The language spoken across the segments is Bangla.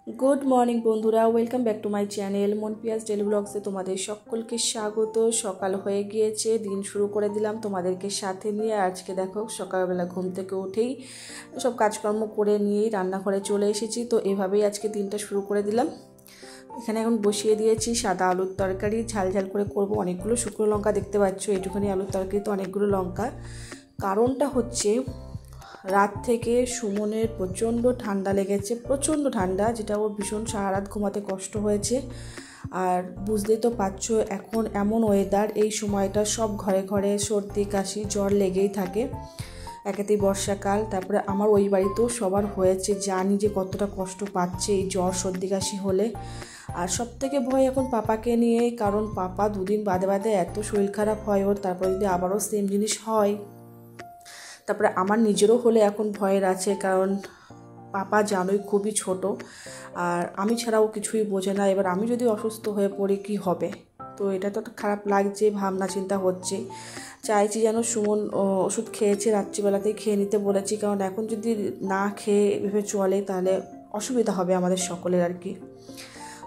গুড মর্নিং বন্ধুরা, welcome back to my channel মন পিয়াস ডেলি ব্লগসে তোমাদের সকলকে স্বাগত। সকাল হয়ে গিয়েছে, দিন শুরু করে দিলাম তোমাদেরকে সাথে নিয়ে। আজকে দেখো সকালবেলা ঘুম থেকে উঠেই সব কাজকর্ম করে নিয়েই রান্নাঘরে চলে এসেছি। তো এভাবেই আজকে দিনটা শুরু করে দিলাম। এখানে এখন বসিয়ে দিয়েছি সাদা আলুর তরকারি, ঝাল ঝাল করে করব। অনেকগুলো শুকনো লঙ্কা দেখতে পাচ্ছ, এইটুখানি আলুর তরকারি তো অনেকগুলো লঙ্কা। কারণটা হচ্ছে রাত থেকে সুমনের প্রচণ্ড ঠান্ডা লেগেছে, প্রচণ্ড ঠান্ডা, যেটা ওর ভীষণ সারা রাত ঘুমাতে কষ্ট হয়েছে। আর বুঝতেই তো পারছো এখন এমন ওয়েদার, এই সময়টা সব ঘরে ঘরে সর্দি কাশি জ্বর লেগেই থাকে। একেতেই বর্ষাকাল, তারপরে আমার ওই বাড়িতেও সবার হয়েছে, জানি যে কতটা কষ্ট পাচ্ছে এই জ্বর সর্দি কাশি হলে। আর সব থেকে ভয় এখন পাপাকে নিয়ে, কারণ পাপা দুদিন বাদে বাদে এত শরীর খারাপ হয় ওর, তারপরে যদি আবারও সেম জিনিস হয়। তারপরে আমার নিজেরও হলে এখন ভয়ের আছে, কারণ পাপা জানোই খুবই ছোট, আর আমি ছাড়াও কিছুই বোঝে না। এবার আমি যদি অসুস্থ হয়ে পড়ি কি হবে? তো এটা তো খারাপ লাগছে, ভাবনা চিন্তা হচ্ছে। চাইছি যেন সুমন ওষুধ খেয়েছে, রাত্রিবেলাতেই খেয়ে নিতে বলেছি, কারণ এখন যদি না খেয়ে এভাবে চলে তাহলে অসুবিধা হবে আমাদের সকলের আর কি।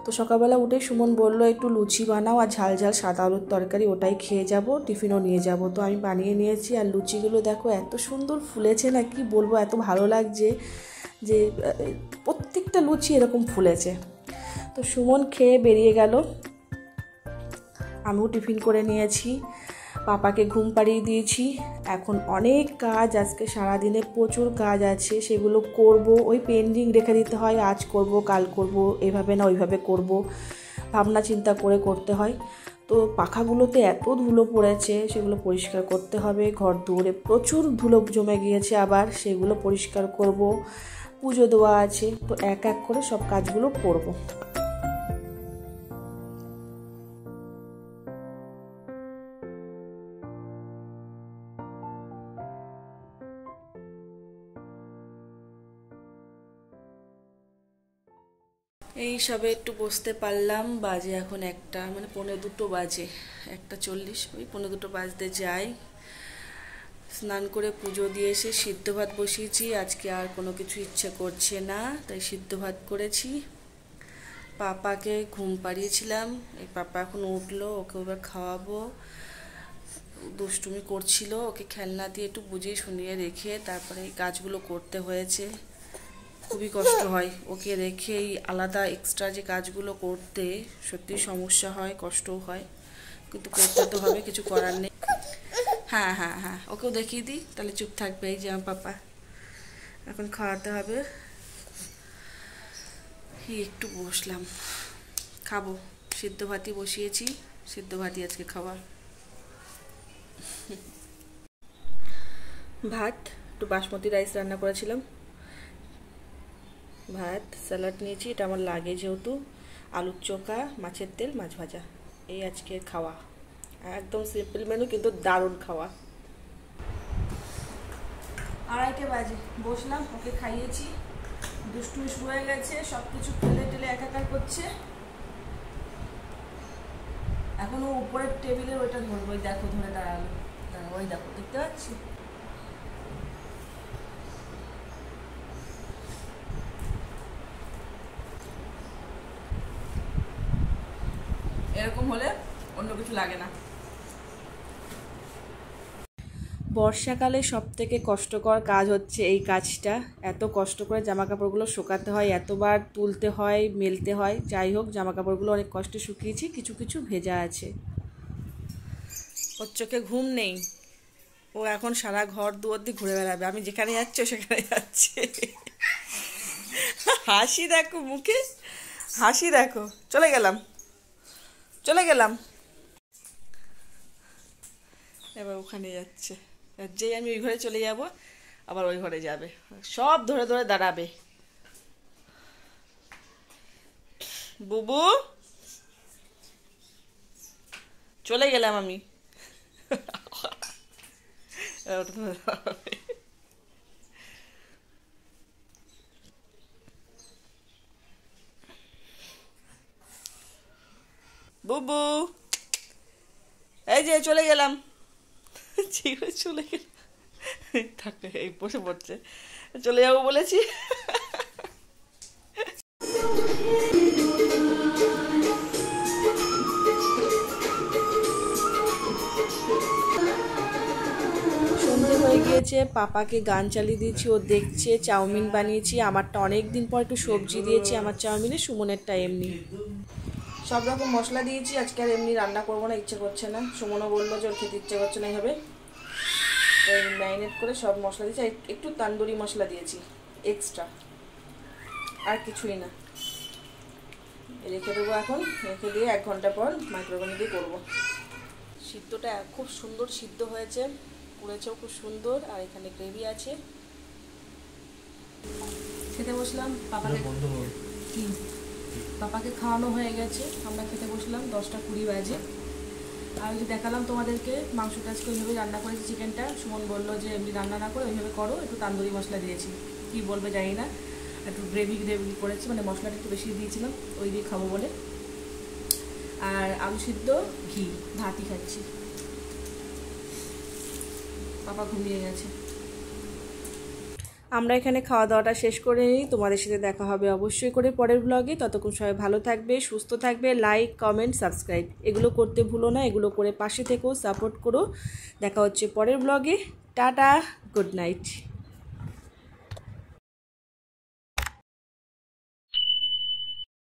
তো সকালবেলা উঠে সুমন বললো একটু লুচি বানাও আর ঝাল ঝাল সাদা আলুর তরকারি, ওটাই খেয়ে যাব, টিফিনও নিয়ে যাব। তো আমি বানিয়ে নিয়েছি। আর লুচিগুলো দেখো এত সুন্দর ফুলেছে না, কি বলবো, এত ভালো লাগছে যে প্রত্যেকটা লুচি এরকম ফুলেছে। তো সুমন খেয়ে বেরিয়ে গেল, আমিও টিফিন করে নিয়েছি, পাপাকে ঘুম পাড়িয়ে দিয়েছি। এখন অনেক কাজ, আজকে সারাদিনে প্রচুর কাজ আছে, সেগুলো করব। ওই পেন্ডিং রেখে দিতে হয়, আজ করব কাল করব, এভাবে না ওইভাবে করব, ভাবনা চিন্তা করে করতে হয়। তো পাখাগুলোতে এত ধুলো পড়েছে, সেগুলো পরিষ্কার করতে হবে। ঘর দৌড়ে প্রচুর ধুলো জমে গিয়েছে, আবার সেগুলো পরিষ্কার করব। পুজো দেওয়া আছে, তো এক এক করে সব কাজগুলো করব। এই সবে একটু বসতে পারলাম, বাজে এখন একটা, মানে 1:45 বাজে, 1:40, ওই 1:45 বাজতে যাই। স্নান করে পুজো দিয়ে এসে সিদ্ধ ভাত বসিয়েছি। আজকে আর কোনো কিছু ইচ্ছে করছে না, তাই সিদ্ধ ভাত করেছি। পাপাকে ঘুম পাড়িয়েছিলাম, এই পাপা এখন উঠলো, ওকে এবার খাওয়াবো। দুষ্টুমি করছিল, ওকে খেলনা দিয়ে একটু বুঝিয়ে শুনিয়ে রেখে তারপরে এই কাজগুলো করতে হয়েছে। খুবই কষ্ট হয় ওকে রেখে, এই আলাদা এক্সট্রা যে কাজগুলো করতে সত্যি সমস্যা হয়, কষ্টও হয়, কিন্তু করতে তো হবে, কিছু করার নেই। হ্যাঁ হ্যাঁ হ্যাঁ, ওকেও দেখিয়ে দিই, তাহলে চুপ থাকবে। এই যে আমার পাপা, এখন খাওয়াতে হবে। একটু বসলাম, খাবো। সিদ্ধ ভাতই বসিয়েছি, সিদ্ধ ভাতই আজকে খাওয়া। ভাত, একটু বাসমতি রাইস রান্না করেছিলাম, ভাত, স্যালাড নিয়েছি, এটা আমার লাগে যেহেতু, আলুর চোখা, মাছের তেল, মাছ ভাজা, এই আজকের খাওয়া। একদম সিম্পল মেনু, কিন্তু দারুণ খাওয়া। 2:30 বাজে, বসলাম, ওকে খাইয়েছি, দুষ্টুমি শুরু হয়ে গেছে, সব কিছু ফেলে টেলে একাকার করছে। এখন ও উপরের টেবিলের ওইটা ধরবো, ওই দেখো ধরে দাঁড়ালো, ওই দেখো, দেখতে পাচ্ছি। এরকম হলে অন্য কিছু লাগে না। বর্ষাকালে সব থেকে কষ্টকর কাজ হচ্ছে এই কাজটা, এত কষ্ট করে জামা কাপড়গুলো শুকাতে হয়, এতবার তুলতে হয়, মেলতে হয়। যাই হোক, জামা কাপড়গুলো অনেক কষ্টে শুকিয়েছি, কিছু কিছু ভেজা আছে। ওর চোখে ঘুম নেই, ও এখন সারা ঘর দুয়ার দিয়ে ঘুরে বেড়াবে, আমি যেখানে যাচ্ছি ও সেখানে যাচ্ছে। হাসি দেখো মুখে, হাসি দেখো। চলে গেলাম, চলে গেলাম, এবার ওখানে যাচ্ছে। যেই আমি ওই ঘরে চলে যাব, আবার ওই ঘরে যাবে, সব ধরে ধরে দাঁড়াবে। বুবু, চলে গেলাম আমি। বুবু, এই যে চলে গেলাম, চলে গেলাম, থাকে এই বসে পড়ছে, চলে যাবো বলেছি। হয়েছে, পাপাকে গান চালিয়ে দিয়েছি, ও দেখছে। চাউমিন বানিয়েছি, আমারটা অনেক দিন পর একটু সবজি দিয়েছি আমার চাউমিনে, সুমনেরটা এমনি। সব রকম মশলা দিয়েছি, আজকে আর এমনি রান্না করবো না, ইচ্ছে করছে না। সুমনও বললো যে ওর খেতে ইচ্ছে করছে না এইভাবে, তো ম্যারিনেট করে সব মশলা দিয়েছি। একটু তান্দুরি মশলা দিয়েছি এক্সট্রা, আর কিছুই না। রেখে দেবো এখন, রেখে দিয়ে 1 ঘন্টা পর মাইক্রোওভেনে দিয়ে করবো। সিদ্ধটা খুব সুন্দর সিদ্ধ হয়েছে, করেছেও খুব সুন্দর। আর এখানে গ্রেভি আছে। খেতে বসলাম, পাপাকে খাওয়ানো হয়ে গেছে, আমরা খেতে বসলাম। 10টা 20 বাজে। আর ওই যে দেখালাম তোমাদেরকে মাংসটা আজকে ওইভাবে রান্না করেছি, চিকেনটা। সুমন বললো যে এমনি রান্না না করে ওইভাবে করো, একটু তান্দুরি মশলা দিয়েছি, কি বলবে জানি না, একটু গ্রেভি করেছি, মানে মশলাটা একটু বেশি দিয়েছিলাম ওই দিয়ে খাবো বলে। আর আলু সিদ্ধ, ঘি, ভাতই খাচ্ছি। পাপা ঘুমিয়ে গেছে। আমরা এখানে খাওয়া দাওয়াটা শেষ করে নিই, তোমাদের সাথে দেখা হবে অবশ্যই করে পরের ব্লগে। ততক্ষণ সবাই ভালো থাকবে, সুস্থ থাকবে। লাইক, কমেন্ট, সাবস্ক্রাইব এগুলো করতে ভুলো না, এগুলো করে পাশে থেকেও সাপোর্ট করো। দেখা হচ্ছে পরের ব্লগে। Tata, good night.